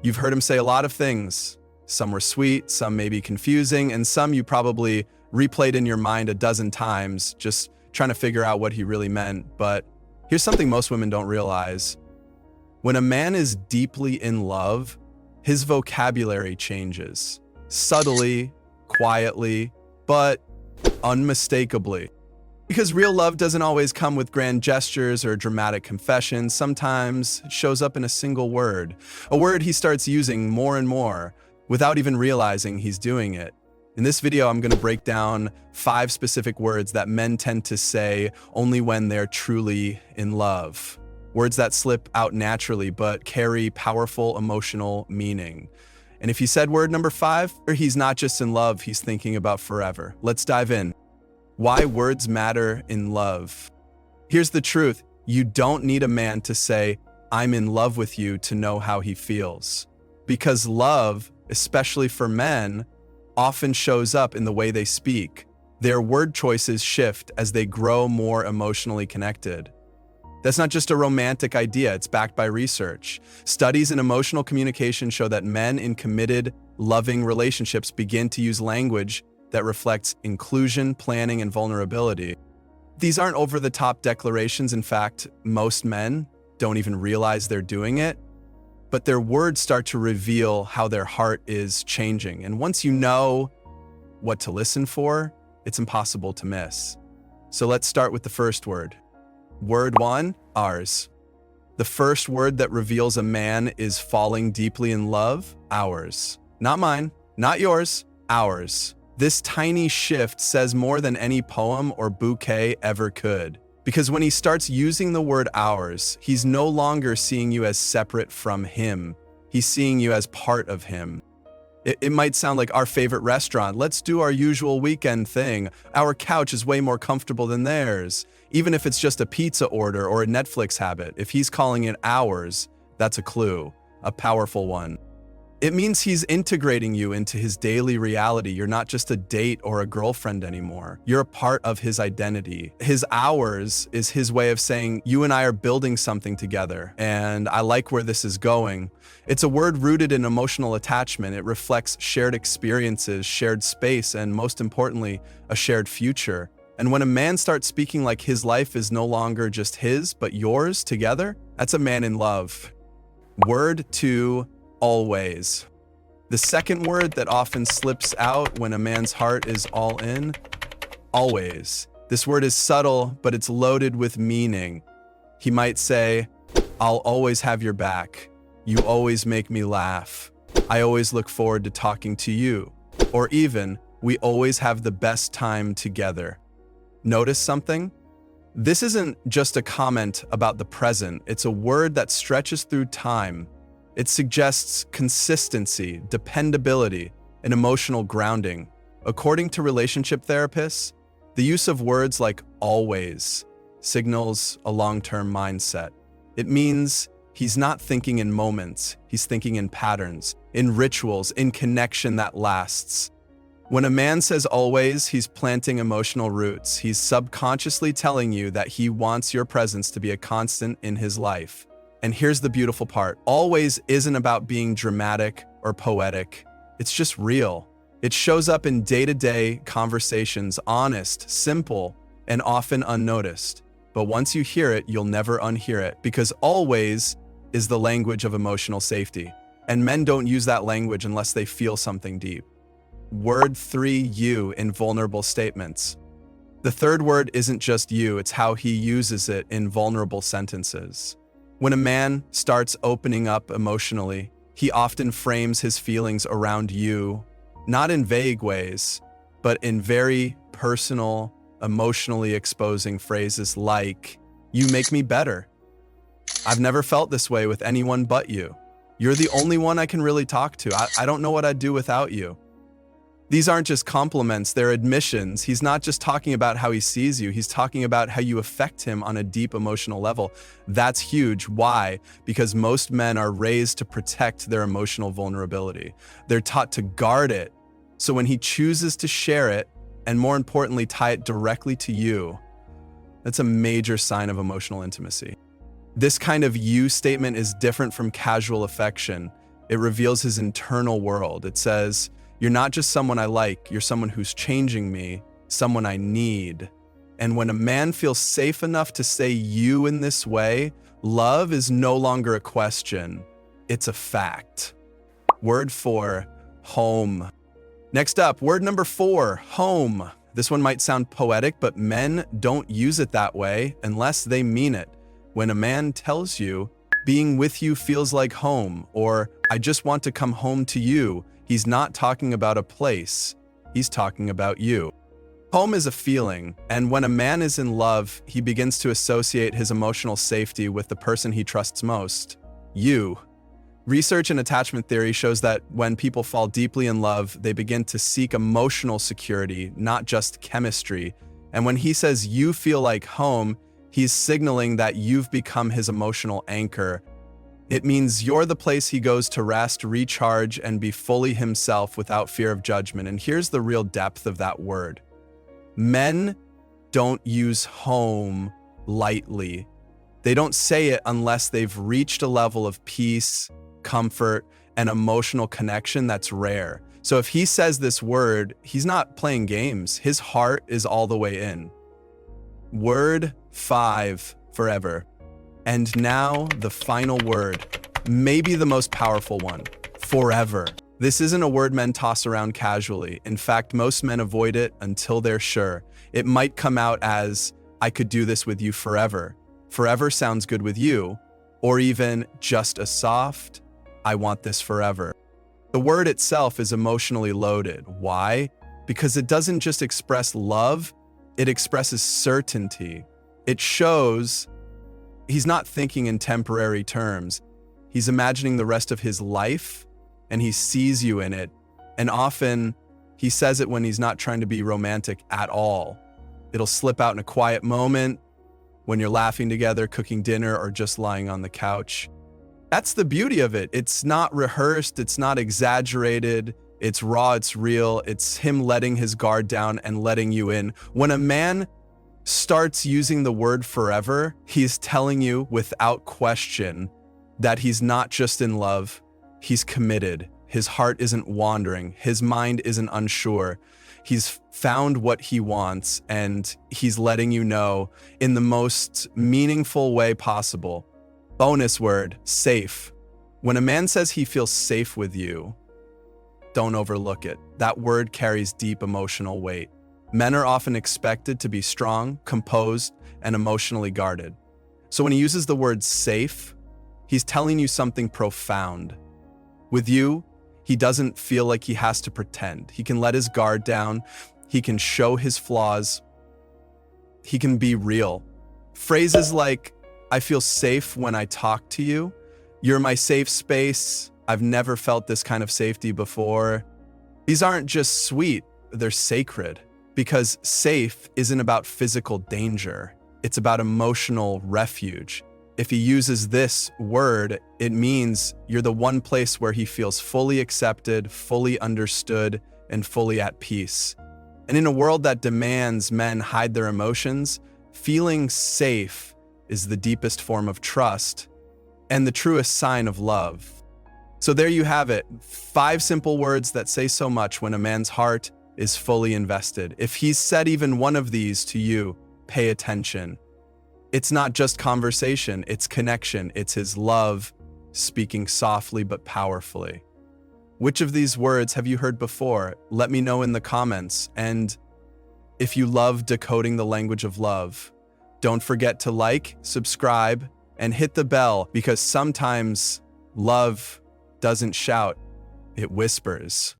You've heard him say a lot of things. Some were sweet, some may be confusing, and some you probably replayed in your mind a dozen times, just trying to figure out what he really meant. But here's something most women don't realize. When a man is deeply in love, his vocabulary changes. Subtly, quietly, but unmistakably. Because real love doesn't always come with grand gestures or dramatic confessions. Sometimes it shows up in a single word, a word he starts using more and more without even realizing he's doing it. In this video, I'm going to break down 5 specific words that men tend to say only when they're truly in love. Words that slip out naturally but carry powerful emotional meaning. And if he said word number 5, he's not just in love, he's thinking about forever. Let's dive in. Why words matter in love. Here's the truth. You don't need a man to say, "I'm in love with you," to know how he feels. Because love, especially for men, often shows up in the way they speak. Their word choices shift as they grow more emotionally connected. That's not just a romantic idea, it's backed by research. Studies in emotional communication show that men in committed, loving relationships begin to use language that reflects inclusion, planning, and vulnerability. These aren't over-the-top declarations. In fact, most men don't even realize they're doing it, but their words start to reveal how their heart is changing. And once you know what to listen for, it's impossible to miss. So let's start with the first word. Word 1, ours. The first word that reveals a man is falling deeply in love, ours. Not mine, not yours, ours. This tiny shift says more than any poem or bouquet ever could. Because when he starts using the word ours, he's no longer seeing you as separate from him. He's seeing you as part of him. It might sound like our favorite restaurant. Let's do our usual weekend thing. Our couch is way more comfortable than theirs. Even if it's just a pizza order or a Netflix habit, if he's calling it ours, that's a clue, a powerful one. It means he's integrating you into his daily reality. You're not just a date or a girlfriend anymore. You're a part of his identity. His ours is his way of saying, you and I are building something together, and I like where this is going. It's a word rooted in emotional attachment. It reflects shared experiences, shared space, and most importantly, a shared future. And when a man starts speaking like his life is no longer just his, but yours together, that's a man in love. Word 2, always. The second word that often slips out when a man's heart is all in, always. This word is subtle, but it's loaded with meaning. He might say, "I'll always have your back. You always make me laugh. I always look forward to talking to you." Or even, "We always have the best time together." Notice something? This isn't just a comment about the present. It's a word that stretches through time. It suggests consistency, dependability, and emotional grounding. According to relationship therapists, the use of words like always signals a long-term mindset. It means he's not thinking in moments, he's thinking in patterns, in rituals, in connection that lasts. When a man says always, he's planting emotional roots. He's subconsciously telling you that he wants your presence to be a constant in his life. And here's the beautiful part. Always isn't about being dramatic or poetic. It's just real. It shows up in day-to-day conversations, honest, simple, and often unnoticed. But once you hear it, you'll never unhear it, because always is the language of emotional safety. And men don't use that language unless they feel something deep. Word 3, you, in vulnerable statements. The third word isn't just you, it's how he uses it in vulnerable sentences. When a man starts opening up emotionally, he often frames his feelings around you, not in vague ways, but in very personal, emotionally exposing phrases like, "You make me better. I've never felt this way with anyone but you. You're the only one I can really talk to. I don't know what I'd do without you." These aren't just compliments, they're admissions. He's not just talking about how he sees you, he's talking about how you affect him on a deep emotional level. That's huge. Why? Because most men are raised to protect their emotional vulnerability. They're taught to guard it. So when he chooses to share it, and more importantly, tie it directly to you, that's a major sign of emotional intimacy. This kind of you statement is different from casual affection. It reveals his internal world. It says, "You're not just someone I like, you're someone who's changing me, someone I need." And when a man feels safe enough to say you in this way, love is no longer a question, it's a fact. Word 4, home. Next up, word number 4, home. This one might sound poetic, but men don't use it that way unless they mean it. When a man tells you, "Being with you feels like home," or "I just want to come home to you," he's not talking about a place, he's talking about you. Home is a feeling, and when a man is in love, he begins to associate his emotional safety with the person he trusts most, you. Research in attachment theory shows that when people fall deeply in love, they begin to seek emotional security, not just chemistry. And when he says you feel like home, he's signaling that you've become his emotional anchor. It means you're the place he goes to rest, recharge, and be fully himself without fear of judgment. And here's the real depth of that word. Men don't use home lightly. They don't say it unless they've reached a level of peace, comfort, and emotional connection that's rare. So if he says this word, he's not playing games. His heart is all the way in. Word 5, forever. And now the final word, maybe the most powerful one, forever. This isn't a word men toss around casually. In fact, most men avoid it until they're sure. It might come out as, "I could do this with you forever." Forever sounds good with you, or even just a soft, "I want this forever." The word itself is emotionally loaded. Why? Because it doesn't just express love, it expresses certainty. It shows he's not thinking in temporary terms. He's imagining the rest of his life, and he sees you in it. And often, he says it when he's not trying to be romantic at all. It'll slip out in a quiet moment, when you're laughing together, cooking dinner, or just lying on the couch. That's the beauty of it. It's not rehearsed, it's not exaggerated, it's raw, it's real, it's him letting his guard down and letting you in. When a man starts using the word forever, he's telling you without question that he's not just in love, he's committed. His heart isn't wandering, his mind isn't unsure. He's found what he wants, and he's letting you know in the most meaningful way possible. Bonus word, safe. When a man says he feels safe with you, don't overlook it. That word carries deep emotional weight. Men are often expected to be strong, composed, and emotionally guarded. So when he uses the word safe, he's telling you something profound. With you, he doesn't feel like he has to pretend. He can let his guard down. He can show his flaws. He can be real. Phrases like, "I feel safe when I talk to you," "You're my safe space," "I've never felt this kind of safety before." These aren't just sweet, they're sacred. Because safe isn't about physical danger. It's about emotional refuge. If he uses this word, it means you're the one place where he feels fully accepted, fully understood, and fully at peace. And in a world that demands men hide their emotions, feeling safe is the deepest form of trust and the truest sign of love. So there you have it, 5 simple words that say so much when a man's heart is fully invested. If he's said even one of these to you, pay attention. It's not just conversation, it's connection. It's his love speaking softly but powerfully. Which of these words have you heard before? Let me know in the comments. And if you love decoding the language of love, don't forget to like, subscribe, and hit the bell, because sometimes love doesn't shout, it whispers.